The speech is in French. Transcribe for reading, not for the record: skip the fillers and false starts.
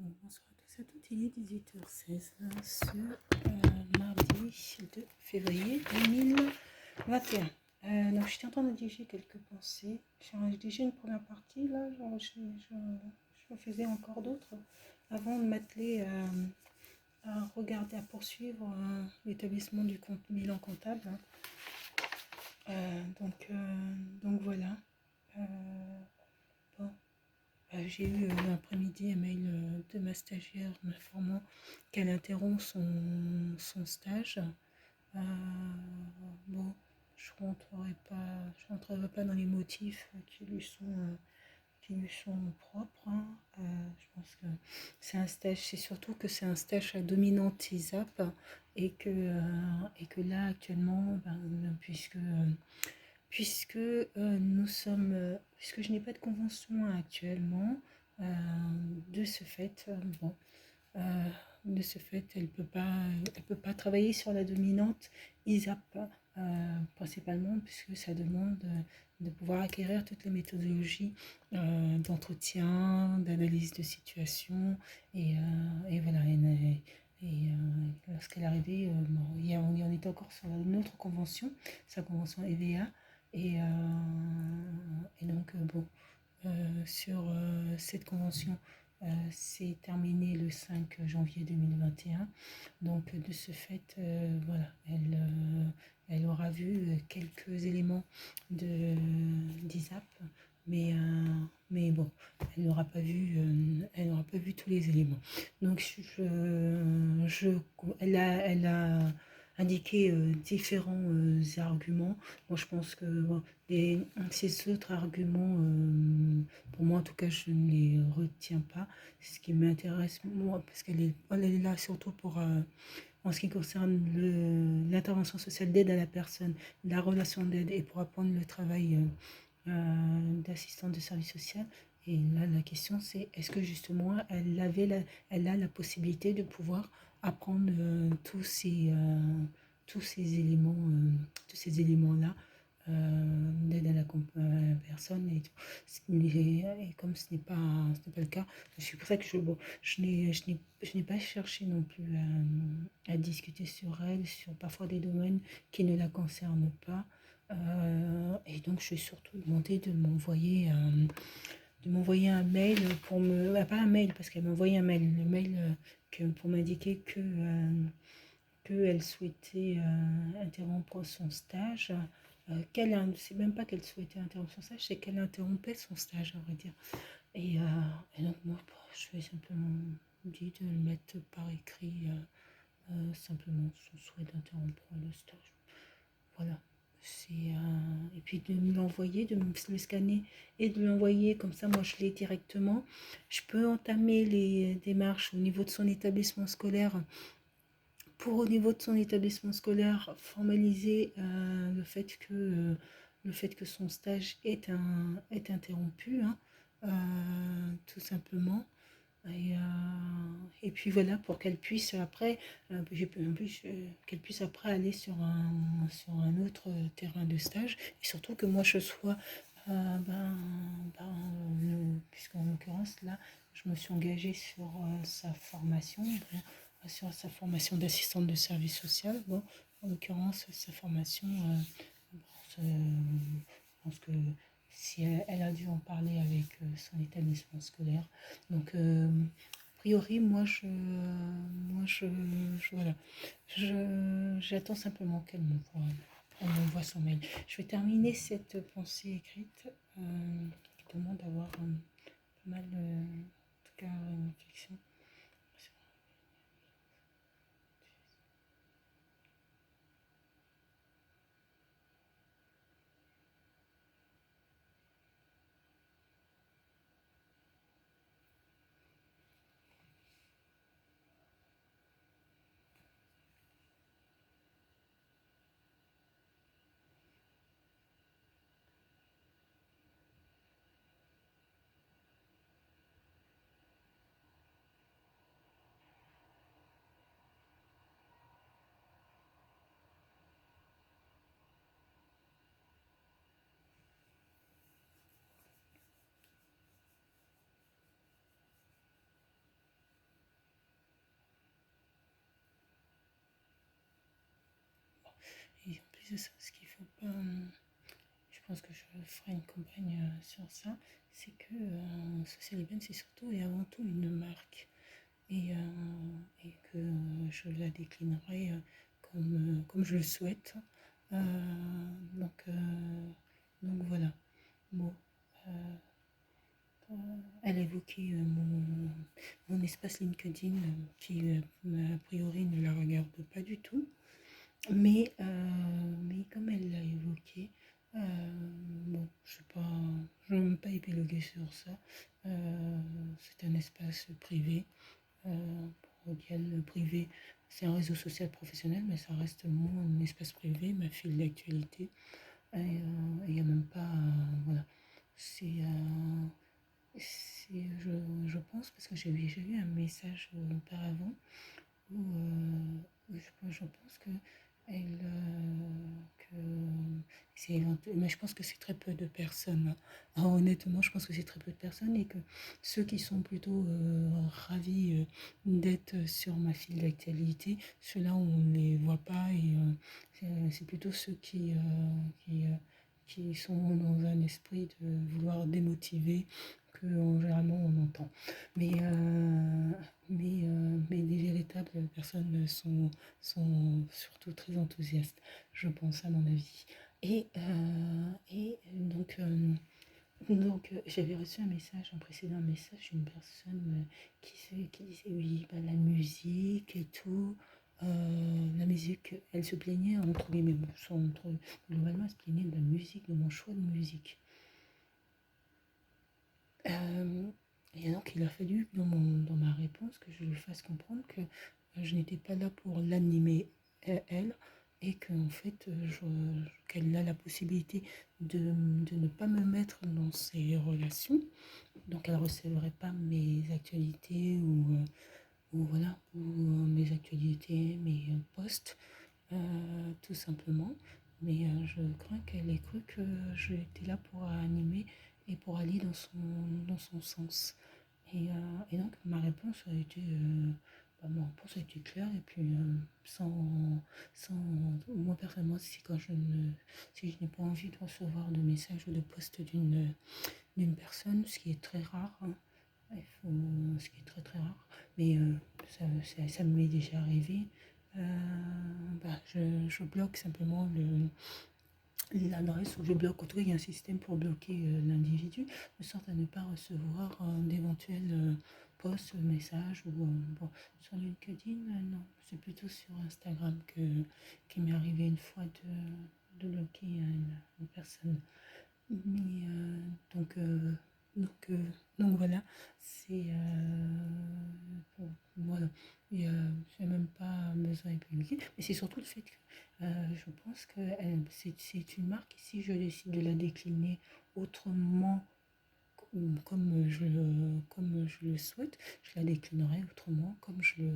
Bonsoir à tous et à toutes, il est 18h16 ce mardi 2 février 2021. Donc j'étais en train de rédiger quelques pensées. J'ai rédigé une première partie, là, je faisais encore d'autres avant de m'atteler à regarder, à poursuivre l'établissement du bilan comptable. Donc voilà. Bon. J'ai eu l'après-midi un mail de ma stagiaire m'informant qu'elle interrompt son stage. Bon, je rentrerai pas dans les motifs qui lui sont propres, hein. Je pense que c'est un stage, c'est surtout que c'est un stage à dominante ISAP et que là actuellement, puisque puisque je n'ai pas de convention actuellement, de ce fait, euh, de ce fait, elle peut pas travailler sur la dominante ISAP, principalement puisque ça demande de pouvoir acquérir toutes les méthodologies d'entretien, d'analyse de situation, et voilà. Lorsqu'elle est arrivée, on était encore sur une autre convention, sa convention EVA, et, donc sur cette convention c'est terminé le 5 janvier 2021. Donc de ce fait, voilà, elle aura vu quelques éléments d'ISAP, mais bon, elle n'aura pas vu tous les éléments. Donc elle a indiqué différents arguments. Moi, je pense que bon, ces autres arguments, pour moi en tout cas, je ne les retiens pas. Ce qui m'intéresse, moi, parce elle est là surtout pour, en ce qui concerne l'intervention sociale d'aide à la personne, la relation d'aide, et pour apprendre le travail d'assistante de service social. Et là, la question, c'est est-ce que justement, elle a la possibilité de pouvoir apprendre tous ces éléments-là d'aide à la personne et comme ce n'est pas le cas, c'est pour ça que je n'ai pas cherché non plus à discuter sur elle, sur parfois des domaines qui ne la concernent pas. Et donc, je vais surtout demander de m'envoyer un mail pour me... pas un mail, parce qu'elle m'a envoyé un mail, le mail pour m'indiquer qu'elle souhaitait interrompre son stage. C'est même pas qu'elle souhaitait interrompre son stage, c'est qu'elle interrompait son stage, à vrai dire. Et donc, moi, je vais simplement dire de le mettre par écrit, simplement son souhait d'interrompre le stage. Voilà. Et puis de me l'envoyer, de me le scanner et de l'envoyer, comme ça moi je l'ai directement. Je peux entamer les démarches au niveau de son établissement scolaire pour, au niveau de son établissement scolaire, formaliser le fait que son stage est interrompu, hein, tout simplement. Et puis voilà, pour qu'elle puisse après, qu'elle puisse après aller sur un autre terrain de stage, et surtout que moi je sois, puisqu'en l'occurrence là, je me suis engagée sur sa formation, sur sa formation d'assistante de service social. Bon, en l'occurrence, sa formation, je pense que si elle a dû en parler avec son établissement scolaire. Donc, a priori, voilà, j'attends simplement qu'elle m'envoie son mail. Je vais terminer cette pensée écrite qui demande d'avoir pas mal, en tout cas, une réflexion. disais ça, ce qu'il faut pas, je pense que je ferai une campagne sur ça, c'est que Social Event, c'est surtout et avant tout une marque et, que je la déclinerai comme je le souhaite. Euh, donc, euh, donc voilà. Bon, euh, elle évoquait mon espace LinkedIn qui a priori ne la regarde pas du tout. Mais comme elle l'a évoqué, euh, bon, je ne vais pas épiloguer sur ça. C'est un espace privé. Pour dire le privé, c'est un réseau social professionnel, mais ça reste mon espace privé, ma file d'actualité. Et il n'y a même pas. Voilà. C'est. Je pense, parce que j'ai eu un message auparavant je pense que elle, que mais je pense que c'est très peu de personnes. Honnêtement, je pense que c'est très peu de personnes et que ceux qui sont plutôt ravis d'être sur ma file d'actualité, ceux-là on ne les voit pas et c'est plutôt ceux qui sont dans un esprit de vouloir démotiver que généralement on entend. Mais, euh, mais les véritables personnes sont surtout très enthousiastes, je pense, à mon avis. Et donc, j'avais reçu un précédent message d'une personne qui disait oui, bah, la musique et tout. La musique, elle se plaignait, entre guillemets, globalement, elle se plaignait de la musique, de mon choix de musique. Euh, et donc, il a fallu, dans ma réponse, que je lui fasse comprendre que je n'étais pas là pour l'animer, elle, et qu'en fait, qu'elle a la possibilité de ne pas me mettre dans ses relations. Donc, elle ne recevrait pas mes actualités ou voilà, ou mes actualités, mes posts, tout simplement. Mais je crains qu'elle ait cru que j'étais là pour animer et pour aller dans son sens. Et donc ma réponse a été claire et puis sans moi personnellement si je n'ai pas envie de recevoir de messages ou de posts d'une personne, ce qui est très rare, hein, ce qui est très très rare, mais ça m'est déjà arrivé. Je bloque simplement l'adresse où je bloque. En tout cas, il y a un système pour bloquer l'individu, de sorte à ne pas recevoir d'éventuels posts, messages ou bon, sur LinkedIn, non, c'est plutôt sur Instagram qu'il m'est arrivé une fois de bloquer une personne. Mais donc, euh, donc voilà, c'est voilà. Et j'ai même pas besoin de publier, mais c'est surtout le fait que je pense que c'est une marque. Et si je décide de la décliner autrement, comme je le souhaite, je la déclinerai autrement, comme je le